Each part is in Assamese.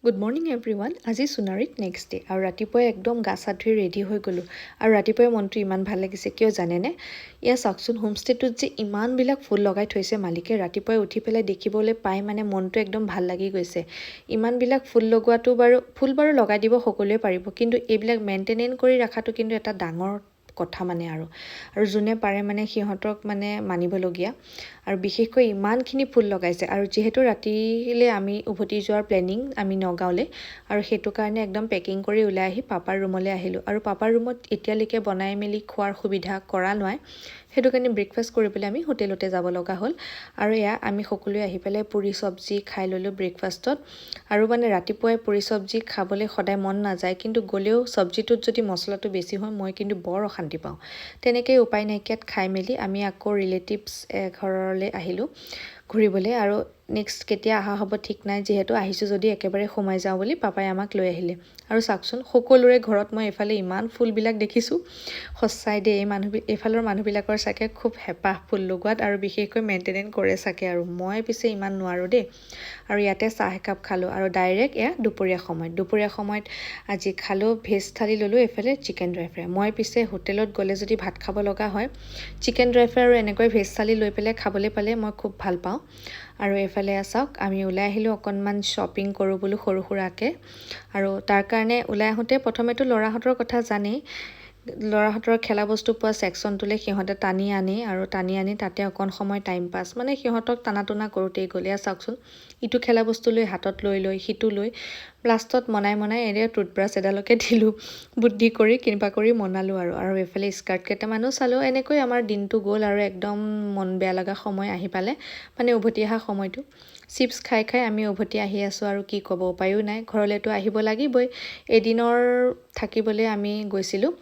Good morning everyone. আজি সোণাৰীত নেক্সট ডে আৰু ৰাতিপুৱাই একদম গা চা ধুই ৰেডি হৈ গ'লোঁ আৰু ৰাতিপুৱাই মনটো ইমান ভাল লাগিছে কিয় জানেনে? এয়া চাওকচোন, হোমষ্টেটোত যে ইমানবিলাক ফুল লগাই থৈছে মালিকে, ৰাতিপুৱাই উঠি পেলাই দেখিবলৈ পাই মানে মনটো একদম ভাল লাগি গৈছে। ইমানবিলাক ফুল লগোৱাটো ফুল বাৰু লগাই দিব সকলোৱে পাৰিব, কিন্তু এইবিলাক মেইনটেইন কৰি ৰখাটো কিন্তু এটা ডাঙৰ কথা মানে আৰু যোনে পাৰে মানে সিহঁতক মানে মানিবলগীয়া। আৰু বিশেষকৈ ইমানখিনি ফুল লগাইছে আৰু যিহেতু ৰাতিলৈ আমি উভতি যোৱাৰ প্লেনিং আমি নগাঁৱলৈ, আৰু সেইটো কাৰণে একদম পেকিং কৰি ওলাই আহি পাপাৰ ৰুমলৈ আহিলোঁ। আৰু পাপাৰ ৰুমত এতিয়ালৈকে বনাই মেলি খোৱাৰ সুবিধা কৰা নাই, সেইটো কাৰণে ব্ৰেকফাষ্ট কৰিবলৈ আমি হোটেলতে যাব লগা হ'ল। আৰু এয়া আমি সকলোৱে আহি পেলাই পুৰি চব্জি খাই ল'লোঁ ব্ৰেকফাষ্টত। আৰু মানে ৰাতিপুৱাই পুৰি চব্জি খাবলৈ সদায় মন নাযায়, কিন্তু গ'লেও চব্জিটোত যদি মছলাটো বেছি হয় মই কিন্তু বৰ অশান্তি পাওঁ। তেনেকৈ উপায় নাইকিয়াত খাই মেলি আমি আকৌ ৰিলেটিভছ ঘৰলৈ আহিলোঁ ঘূৰিবলৈ। আৰু নেক্সট কেতিয়া অহা হ'ব ঠিক নাই, যিহেতু আহিছোঁ যদি একেবাৰে সোমাই যাওঁ বুলি পাপাই আমাক লৈ আহিলে। আৰু চাওকচোন, সকলোৰে ঘৰত মই এইফালে ইমান ফুলবিলাক দেখিছোঁ। সঁচাই দেই, এইফালৰ মানুহবিলাকৰ চাগে খুব হেঁপাহ ফুল লগোৱাত, আৰু বিশেষকৈ মেইনটেইন কৰে চাগে। আৰু মই পিছে ইমান নোৱাৰোঁ দেই। আৰু ইয়াতে চাহ একাপ খালোঁ আৰু ডাইৰেক্ট এয়া দুপৰীয়া সময়ত আজি খালোঁ ভেজ থালি ল'লোঁ, এইফালে চিকেন ড্ৰাই ফ্ৰাই। মই পিছে হোটেলত গ'লে যদি ভাত খাব লগা হয়, চিকেন ড্ৰাই ফ্ৰাই আৰু এনেকৈ ভেজ থালি লৈ পেলাই খাবলৈ পালে মই খুব ভাল পাওঁ। আৰু এইফালে চাওক, আমি ওলাই আহিলোঁ অকণমান শ্বপিং কৰোঁ বোলো সৰু সুৰাকৈ। আৰু তাৰ কাৰণে ওলাই আহোঁতে প্ৰথমেতো ল'ৰাহঁতৰ কথা জানেই, ল'ৰাহঁতৰ খেলা বস্তু পোৱা ছেকশ্যনটোলৈ সিহঁতে টানি আনি তাতে অকণ সময় টাইম পাছ, মানে সিহঁতক টানা টনা কৰোঁতেই গ'লে। চাওকচোন, ইটো খেলা বস্তু লৈ হাতত লৈ সিটো লৈ লাষ্টত মনাই এনেকৈ টুথব্ৰাছ এডালকে দিলোঁ, বুদ্ধি কৰি কিবা কৰি মনালোঁ। আৰু এইফালে স্কাৰ্ট কেইটামানো চালোঁ। এনেকৈ আমাৰ দিনটো গ'ল আৰু একদম মন বেয়া লগা সময় আহি পালে, মানে উভতি অহা সময়টো। চিপছ খাই আমি উভতি আহি আছোঁ, আৰু কি ক'ব, উপায়ো নাই, ঘৰলৈতো আহিব লাগিবই। এদিনৰ থাকিবলৈ আমি গৈছিলোঁ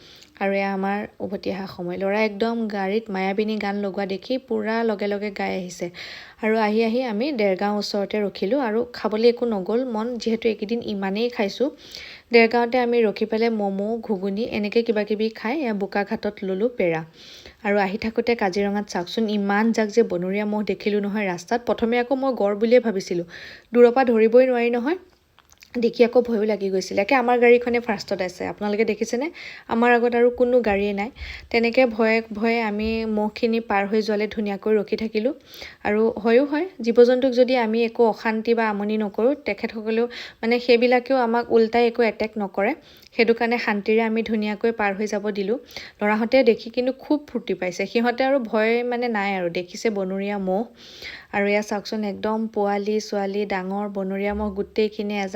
আৰু এয়া আমাৰ উভতি অহা সময়। ল'ৰা একদম গাড়ীত মায়াবিনী গান লগোৱা দেখি পূৰা লগে লগে গাই আহিছে। আৰু আহি আমি দেৰগাঁও ওচৰতে ৰখিলোঁ, আৰু খাবলৈ একো নগ'ল মন, যিহেতু এইকেইদিন ইমানেই খাইছোঁ। দেৰগাঁৱতে আমি ৰখি পেলাই ম'ম' ঘুগুনি এনেকৈ কিবাকিবি খাই বোকাঘাটত ল'লোঁ পেৰা। আৰু আহি থাকোঁতে কাজিৰঙাত চাওকচোন, ইমান জাক যে বনৰীয়া ম'হ দেখিলোঁ নহয় ৰাস্তাত। প্ৰথমে আকৌ মই গড় বুলিয়ে ভাবিছিলোঁ, দূৰৰ পৰা ধৰিবই নোৱাৰি নহয়, দেখি আকৌ ভয়ো লাগি গৈছিলে। একে আমাৰ গাড়ীখনে ফাৰ্ষ্টত আছে, আপোনালোকে দেখিছেনে? আমাৰ আগত আৰু কোনো গাড়ীয়ে নাই। তেনেকৈ ভয়ে আমি ম'হখিনি পাৰ হৈ যোৱালৈ ধুনীয়াকৈ ৰখি থাকিলোঁ। আৰু হয়, জীৱ জন্তুক যদি আমি একো অশান্তি বা আমনি নকৰোঁ, তেখেতসকলেও মানে সেইবিলাকেও আমাক উল্টাই একো এটেক নকৰে। সেইটো কাৰণে শান্তিৰে আমি ধুনীয়াকৈ পাৰ হৈ যাব দিলোঁ। ল'ৰাহঁতে দেখি কিন্তু খুব ফূৰ্তি পাইছে, সিহঁতে আৰু ভয় মানে নাই, আৰু দেখিছে বনৰীয়া ম'হ। আৰু এয়া চাওকচোন, একদম পোৱালি ছোৱালী ডাঙৰ বনৰীয়া ম'হ গোটেইখিনি এজাক